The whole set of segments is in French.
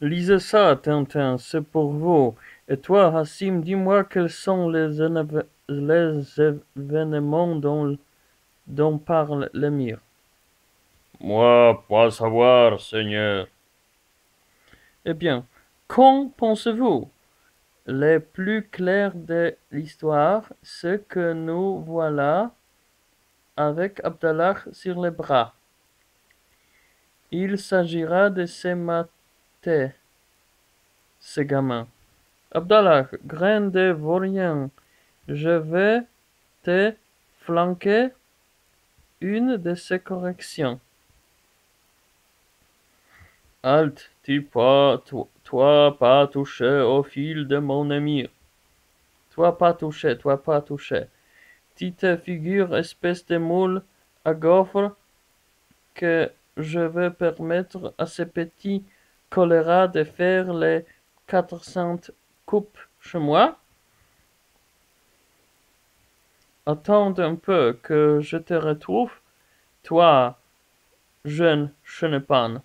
Lisez ça, Tintin, c'est pour vous. Et toi, Hassim, dis-moi quels sont les événements dont parle l'émir. Moi, pas savoir, Seigneur. Eh bien, qu'en pensez-vous? Les plus clairs de l'histoire, c'est que nous voilà avec Abdallah sur les bras. Il s'agira de se mater, ce gamin. Abdallah, grain de vaurien, je vais te flanquer une de ces corrections. Halte, toi pas touché au fil de mon émir. Toi pas touché, toi pas touché. Petite figure, espèce de moule à gaufre que je vais permettre à ce petit choléra de faire les 400 coupes chez moi. Attends un peu que je te retrouve, toi, jeune chenepan.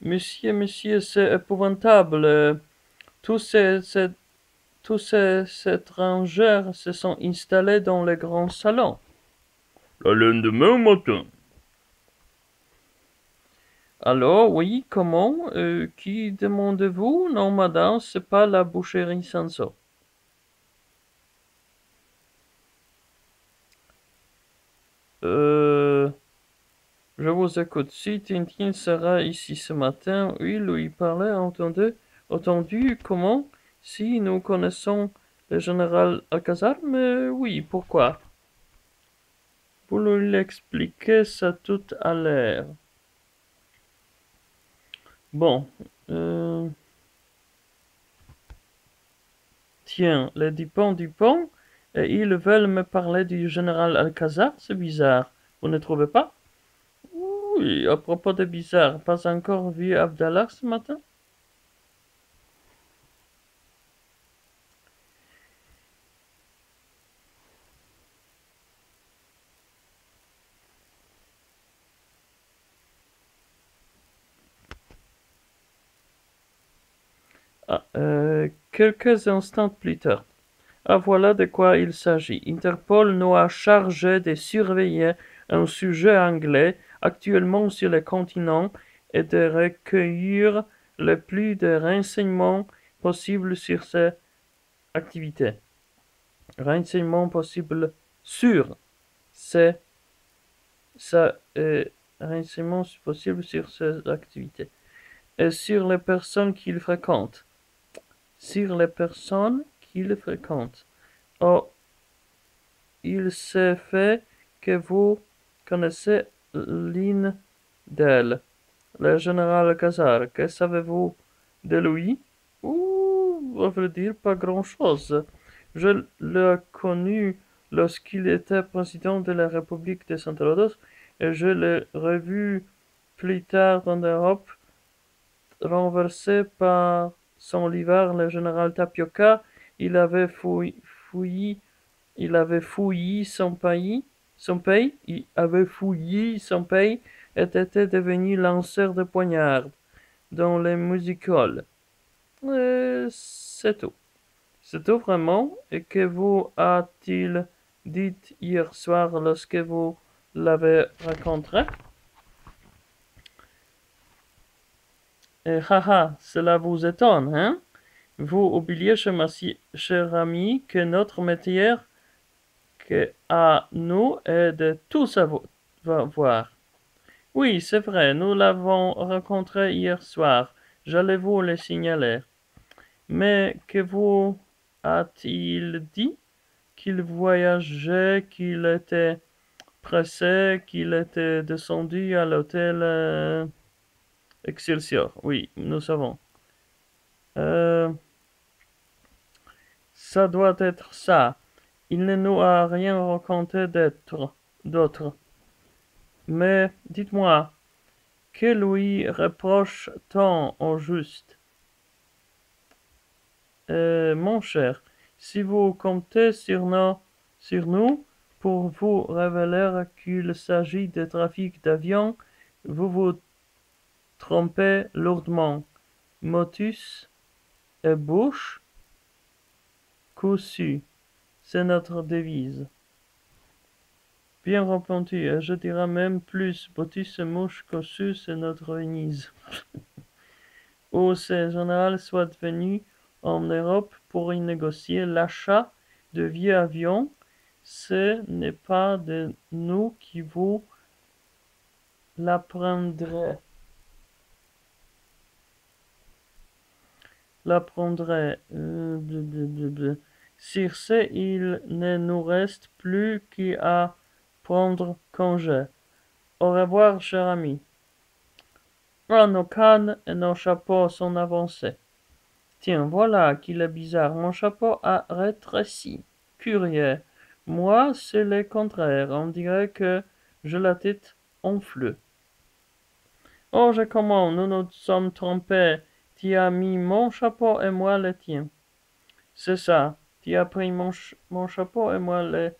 Monsieur, c'est épouvantable. Tous ces étrangers se sont installés dans le grand salon. Le lendemain matin. Alors, oui, comment? Qui demandez-vous? Non, madame, c'est pas la boucherie Sanso. Euh, je vous écoute. Si Tintin sera ici ce matin, oui, lui parler, entendu, comment? Si nous connaissons le général Alcazar, mais oui, pourquoi? Vous lui expliquez ça tout à l'heure. Bon, tiens, les Dupont, et ils veulent me parler du général Alcazar, c'est bizarre. Vous ne trouvez pas? Oui, à propos de bizarre, pas encore vu Abdallah ce matin? Ah, quelques instants plus tard. Ah, voilà de quoi il s'agit. Interpol nous a chargé de surveiller un sujet anglais actuellement sur le continent et de recueillir le plus de renseignements possibles sur ses activités. Renseignements possibles sur ses, sa, renseignements possibles sur ses activités et sur les personnes qu'il fréquente. Sur les personnes qu'il fréquente. Oh, il se fait que vous connaissez l'une d'elles, le général Cazar. Que savez-vous de lui? Ouh, à vrai dire, pas grand-chose. Je l'ai connu lorsqu'il était président de la République de Saint-Rodos et je l'ai revu plus tard en Europe, renversé par son livreur, le général Tapioca. Il avait fouillé il avait fouillé il avait fouillé son pays et était devenu lanceur de poignards dans les music-halls. C'est tout. C'est tout vraiment. Et que vous a-t-il dit hier soir lorsque vous l'avez rencontré? Et haha, cela vous étonne, hein? Vous oubliez, cher ami, que notre métier que à nous est de tout savoir. Oui, c'est vrai, nous l'avons rencontré hier soir. J'allais vous le signaler. Mais que vous a-t-il dit? Qu'il voyageait, qu'il était pressé, qu'il était descendu à l'hôtel Excelsior. Oui, nous savons. Euh, ça doit être ça. Il ne nous a rien raconté d'autre. Mais dites-moi, que lui reproche-t-on au juste? Mon cher, si vous comptez sur nous, pour vous révéler qu'il s'agit de trafic d'avions, vous vous trompez lourdement. Motus et bouche cousue, c'est notre devise. Bien répondu, et je dirais même plus, motus et mouche cousue, c'est notre Venise. Où ces généraux soit venus en Europe pour y négocier l'achat de vieux avions, ce n'est pas de nous qui vous l'apprendrez. Sur ce, il ne nous reste plus qu'à prendre congé. Au revoir, cher ami. Ah, nos cannes et nos chapeaux sont avancés. Tiens, voilà qu'il est bizarre, mon chapeau a rétréci. Curieux. Moi, c'est le contraire, on dirait que j'ai la tête enflée. Oh, je commande, nous nous sommes trompés. Tu as mis mon chapeau et moi le tien. C'est ça, tu as pris mon chapeau et moi le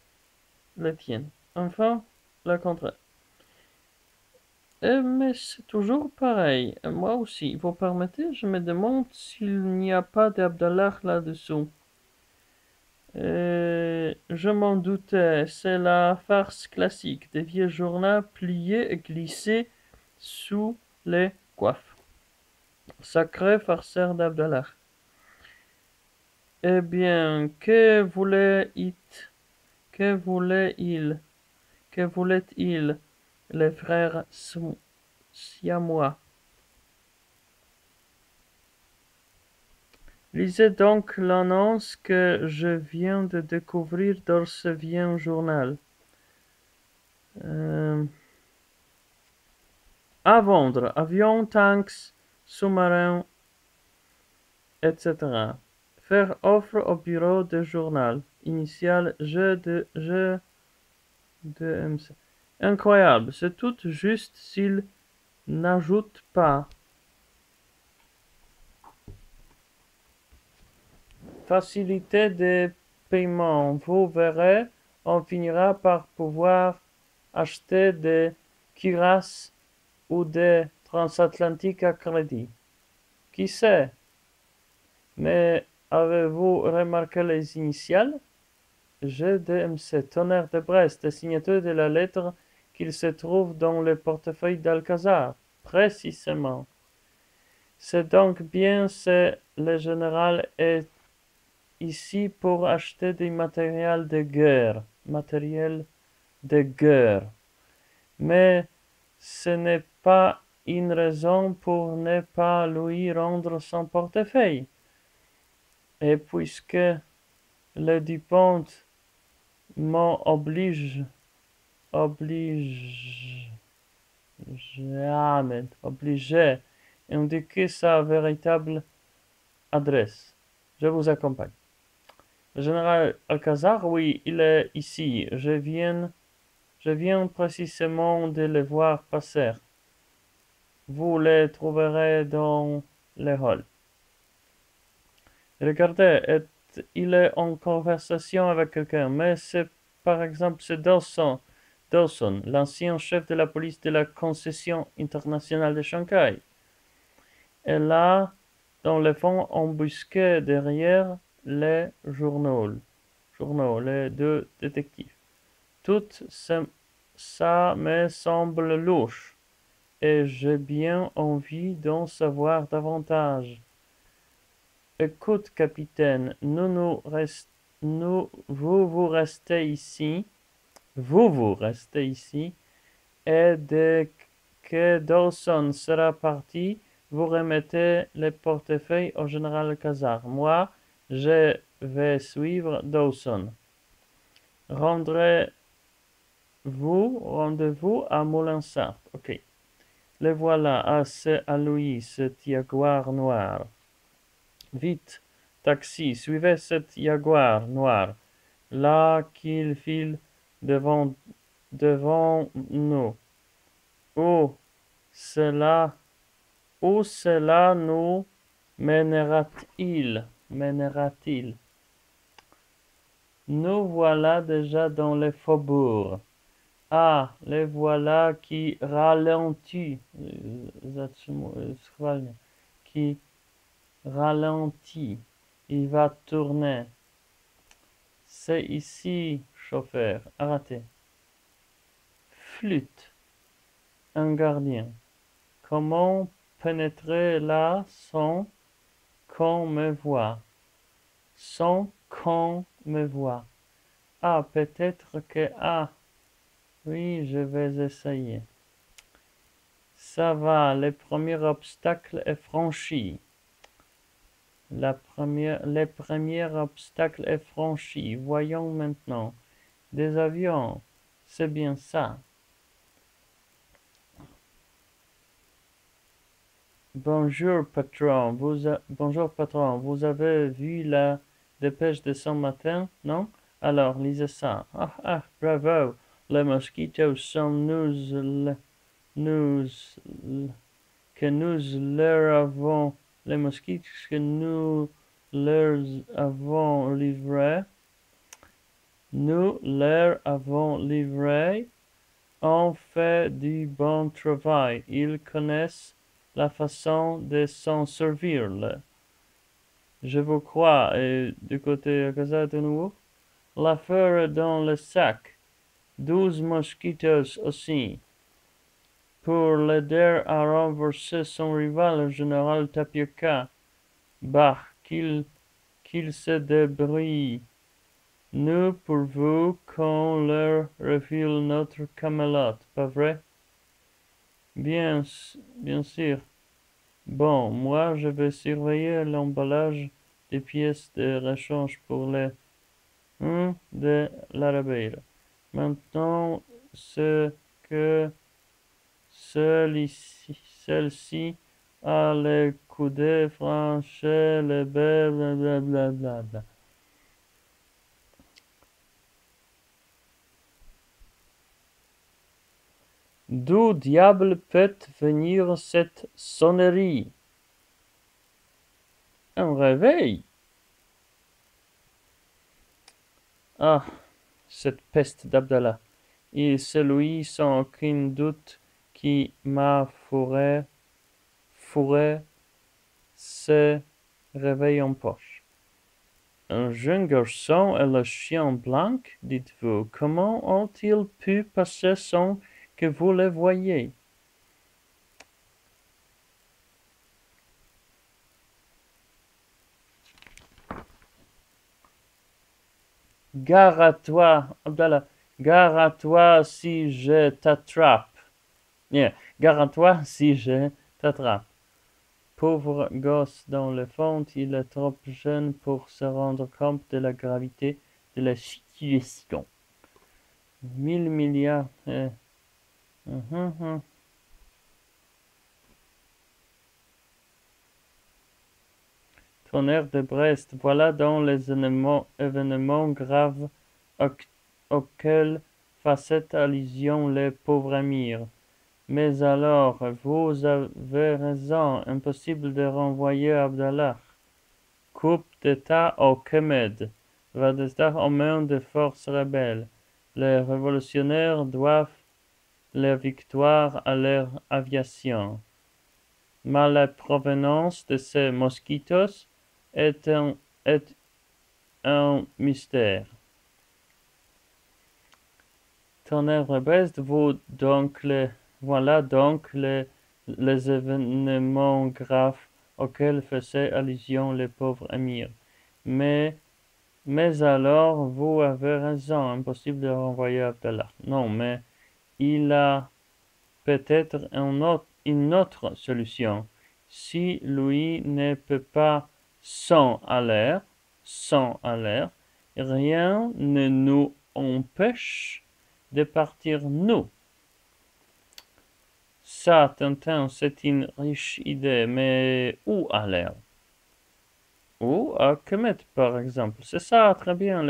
tien. Enfin, le contraire. Mais c'est toujours pareil. Moi aussi, vous permettez, je me demande s'il n'y a pas d'Abdallah là-dessous. Je m'en doutais, c'est la farce classique des vieux journaux pliés et glissés sous les coiffes. Sacré farceur d'Abdallah. Eh bien, que voulait-il, les frères siamois? Lisez donc l'annonce que je viens de découvrir dans ce vieux journal. À vendre, avions, tanks, sous-marins, etc. Faire offre au bureau de journal. Initial G de MC. Incroyable, c'est tout juste s'il n'ajoute pas. Facilité de paiement. Vous verrez, on finira par pouvoir acheter des cuirasses ou des transatlantiques à crédit. Qui sait? Mais avez-vous remarqué les initiales? GDMC, Tonnerre de Brest, signature de la lettre qu'il se trouve dans le portefeuille d'Alcazar. Précisément. C'est donc bien ce le général est ici pour acheter du matériel de guerre. Mais ce n'est pas une raison pour ne pas lui rendre son portefeuille. Et puisque le Dupont m'oblige, obligé à indiquer sa véritable adresse. Je vous accompagne. Le général Alcazar, oui, il est ici. Je viens précisément de le voir passer. Vous le trouverez dans le hall. Regardez, il est en conversation avec quelqu'un, mais c'est par exemple c'est Dawson, l'ancien chef de la police de la concession internationale de Shanghai. Et là, dans le fond, embusqué derrière les journaux, les deux détectives. Tout ça me semble louche, et j'ai bien envie d'en savoir davantage. Écoute, capitaine, vous restez ici, et dès que Dawson sera parti, vous remettez le portefeuille au général Alcazar. Moi, je vais suivre Dawson. Rendez-vous à Moulinsart. Ok. Le voilà, c'est à lui, ce jaguar noir. Vite, taxi, suivez cet jaguar noir, là qu'il file devant nous. Où cela nous mènera-t-il? Nous voilà déjà dans les faubourgs. Ah, les voilà qui ralentit. Qui ralentit. Il va tourner. C'est ici, chauffeur. Arrêtez. Flûte. Un gardien. Comment pénétrer là sans qu'on me voie? Sans qu'on me voie. Ah, peut-être que... Ah, oui, je vais essayer. Ça va, le premier obstacle est franchi. Le premier obstacle est franchi. Voyons maintenant. Des avions. C'est bien ça. Bonjour, patron. Bonjour, patron. Vous avez vu la dépêche de ce matin, non? Alors, lisez ça. Ah, ah, bravo. Les mosquitos sont nous, que nous leur avons, les mosquitos que nous leur avons livrés, ont fait du bon travail. Ils connaissent la façon de s'en servir. Je vous crois. Et du côté de Casa de nouveau, l'affaire est dans le sac. 12 mosquitos aussi. Pour l'aider à renverser son rival, le général Tapioca. Bah, qu'il se débrouille. Nous, pourvu qu'on leur refile notre camelote, pas vrai? Bien sûr. Bon, moi, je vais surveiller l'emballage des pièces de rechange pour les de l'Arabelle. Maintenant, ce que celle-ci a les coudées franchis, les blablabla. D'où diable peut venir cette sonnerie? Un réveil? Ah, cette peste d'Abdallah. Et celui sans aucun doute qui m'a fourré ce réveil en poche. Un jeune garçon et le chien blanc, dites-vous, comment ont-ils pu passer sans que vous les voyiez? Gare à toi, Abdallah, gare à toi si je t'attrape. Yeah. Gare à toi si je t'attrape. Pauvre gosse dans le fond, il est trop jeune pour se rendre compte de la gravité de la situation. 1000 milliards. Tonnerre de Brest, voilà donc les événements graves auxquels faisait allusion le pauvre Amir. Mais alors, vous avez raison, impossible de renvoyer Abdallah. Coup d'État au Kemed, va d'État aux mains des forces rebelles. Les révolutionnaires doivent leur victoire à leur aviation. Mais la provenance de ces mosquitos est un mystère. Tonnerre de Brest, voilà donc les événements graves auxquels faisait allusion le pauvre Amir. Mais alors, vous avez raison, impossible de renvoyer Abdallah. Non, mais il a peut-être une autre solution. Si lui ne peut pas sans aller, rien ne nous empêche de partir nous. Ça, Tintin, c'est une riche idée, mais où aller? Ou à Kemet, par exemple. C'est ça, très bien.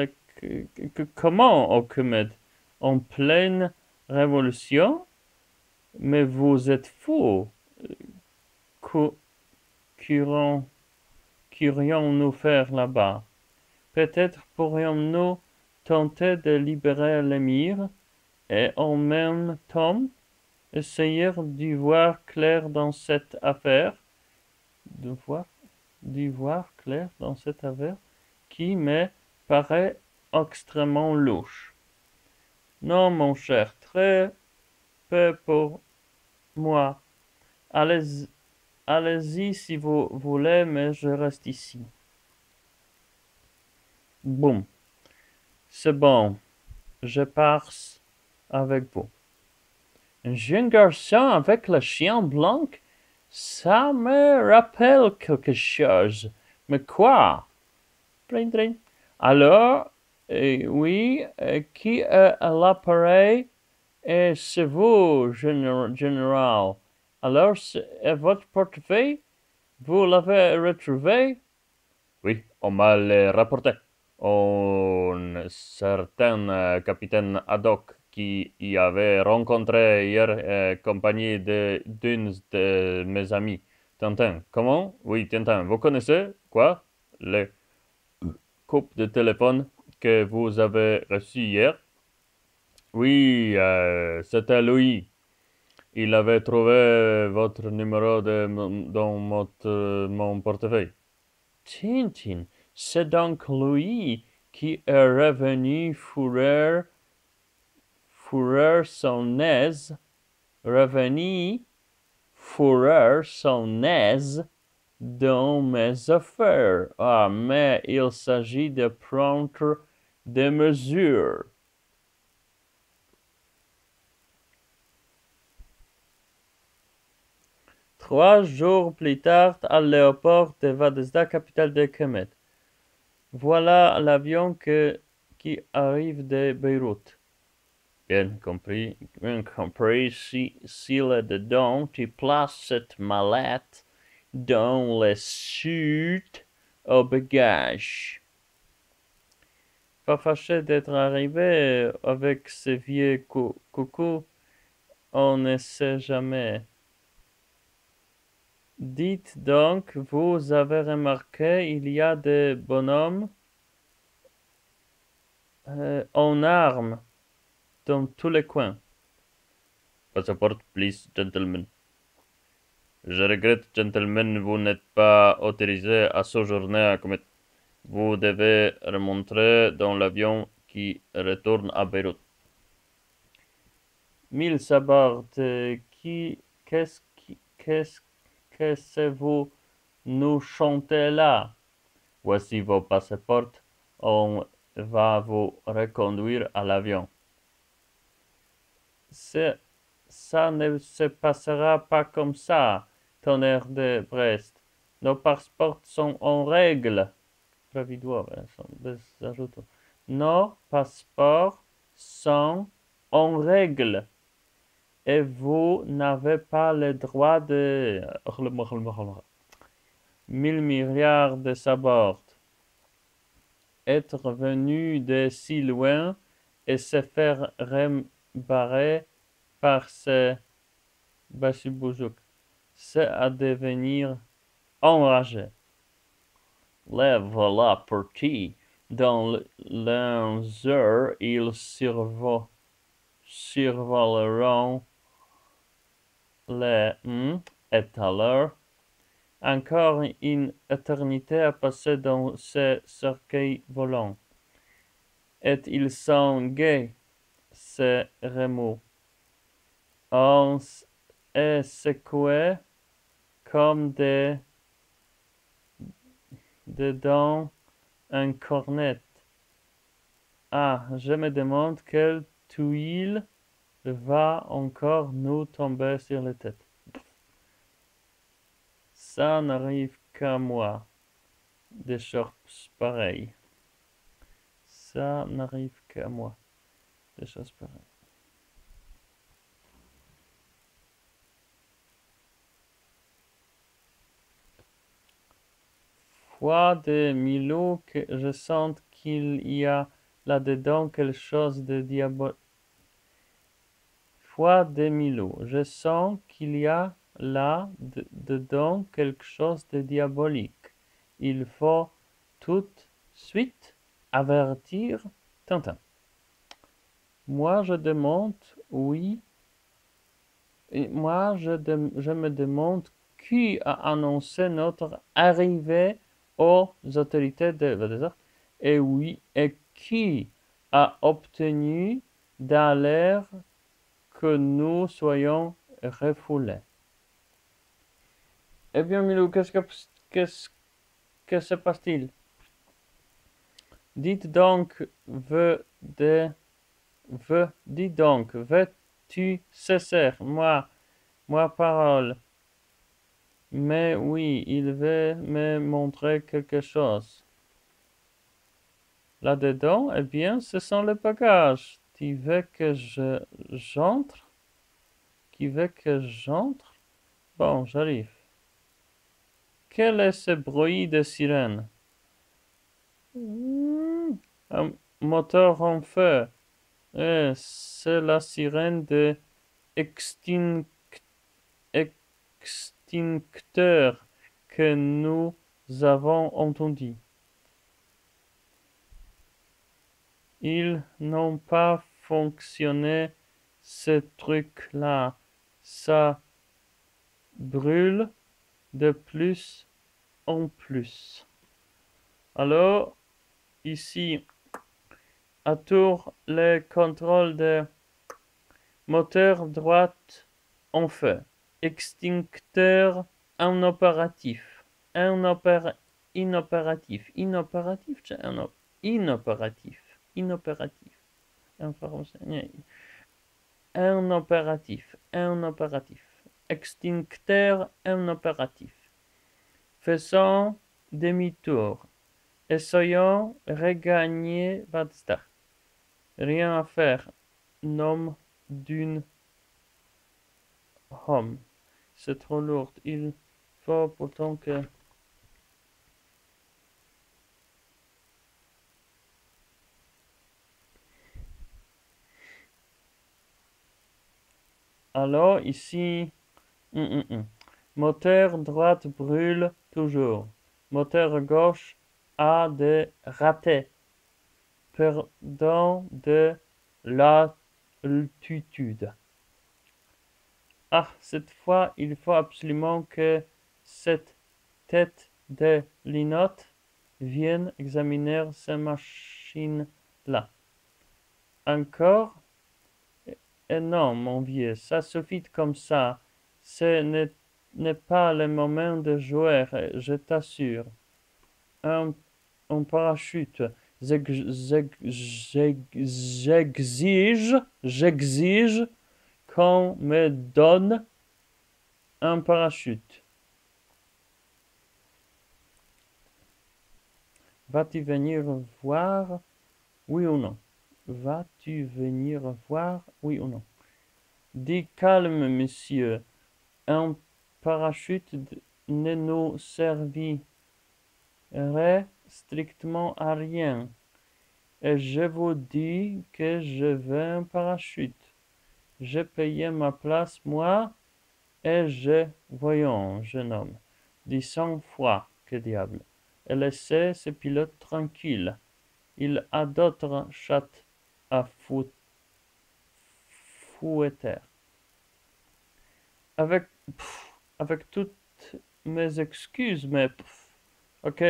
Comment au Kemet? En pleine révolution? Mais vous êtes fou. Qu'irions-nous faire là-bas? Peut-être pourrions-nous tenter de libérer l'émir et en même temps essayer d'y voir clair dans cette affaire, d'y voir clair dans cette affaire qui me paraît extrêmement louche. Non, mon cher, très peu pour moi. Allez-y si vous voulez, mais je reste ici. Boum. C'est bon. Je pars avec vous. Un jeune garçon avec le chien blanc, ça me rappelle quelque chose. Mais quoi? Dring, dring. Alors, oui, qui est à l'appareil? Et c'est vous, général. Alors, c'est votre portefeuille? Vous l'avez retrouvé? Oui, on m'a le rapporté. Un certain capitaine Haddock qui y avait rencontré hier compagnie d'une de mes amis. Tintin, comment? Oui, Tintin, vous connaissez quoi? Le coup de téléphone que vous avez reçu hier? Oui, c'était Louis. Il avait trouvé votre numéro dans mon portefeuille. Tintin, c'est donc lui qui est revenu fourrer son aise, revenu fourrer son aise dans mes affaires. Ah, mais il s'agit de prendre des mesures. 3 jours plus tard, à l'aéroport de Vadezda, capitale de Kemet. Voilà l'avion qui arrive de Beyrouth. Bien compris, s'il est dedans, tu places cette mallette dans les chutes au bagage. Pas fâché d'être arrivé avec ce vieux coucou, on ne sait jamais. Dites donc, vous avez remarqué, il y a des bonhommes en armes dans tous les coins. Passport, please, gentlemen. Je regrette, gentlemen, vous n'êtes pas autorisé à séjourner à Comet. Vous devez remonter dans l'avion qui retourne à Beyrouth. Mille sabords, qu'est-ce que vous nous chantez là? Voici vos passeports. On va vous reconduire à l'avion. Ça ne se passera pas comme ça, tonnerre de Brest. Nos passeports sont en règle. Nos passeports sont en règle. Et vous n'avez pas le droit de 1 000 milliards de sabords. Être venu de si loin et se faire rembarrer par ce Bachiboujouk, c'est à devenir enragé. Les voilà partis. Dans l'1 heure, ils survoleront les et alors, encore une éternité à passer dans ces cercueils volants. Et ils sont gais, ces remous. On est secoué comme dedans un cornet. Ah, je me demande quelle tuile va encore nous tomber sur la tête. Ça n'arrive qu'à moi, des choses pareilles. Ça n'arrive qu'à moi, des choses pareilles. Foi de Milou, que je sens qu'il y a là-dedans quelque chose de diabolique. Foi de Milou, je sens qu'il y a là-dedans quelque chose de diabolique. Il faut tout de suite avertir Tintin. Moi, je demande, oui. Et moi, je me demande qui a annoncé notre arrivée aux autorités de Val et oui, et qui a obtenu d'aller que nous soyons refoulés. Eh bien, Milou, que se passe-t-il? Dites donc, veux-tu cesser, moi parole? Mais oui, il veut me montrer quelque chose. Là-dedans, eh bien, ce sont les bagages. Tu veux que j'entre? Qui veut que j'entre? Bon, j'arrive. Quel est ce bruit de sirène? Un moteur en feu. C'est la sirène de extincteur que nous avons entendu. Ils n'ont pas fonctionné, ce truc-là. Ça brûle de plus en plus. Alors, ici, à tour le contrôle de moteur droite en feu. Extincteur en opératif. Inopératif. Inopératif. Un opératif. Extincteur en opératif. Faisons demi-tour. Essayons regagner Vadstar. Rien à faire. Nom d'une homme. C'est trop lourd. Il faut pourtant que... Alors, ici... Moteur droite brûle toujours. Moteur gauche a des ratés. Perdant de l'altitude. Ah, cette fois, il faut absolument que cette tête de linotte vienne examiner ces machines-là. Encore? Et non, mon vieux, ça suffit comme ça. Ce n'est pas le moment de jouer, je t'assure. Un parachute. J'exige qu'on me donne un parachute. Vas-tu venir voir, oui ou non? Vas-tu venir voir, oui ou non? Dis calme, monsieur. Un parachute ne nous servirait strictement à rien. Et je vous dis que je veux un parachute. J'ai payé ma place, moi, et voyons, jeune homme, dis 100 fois, que diable, et laissez ce pilote tranquille. Il a d'autres chats à fouetter. Avec toutes mes excuses, mais ok,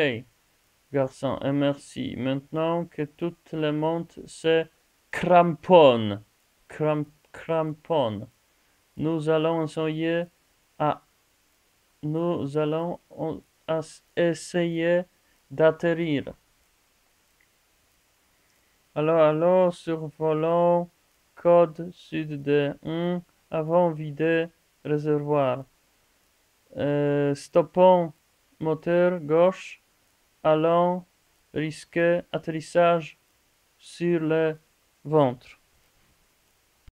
garçon, et merci. Maintenant que tout le monde se cramponne, nous allons essayer d'atterrir. Alors, survolons code sud de 1, avant vider réservoir. Stoppons moteur gauche, allons risquer atterrissage sur le ventre.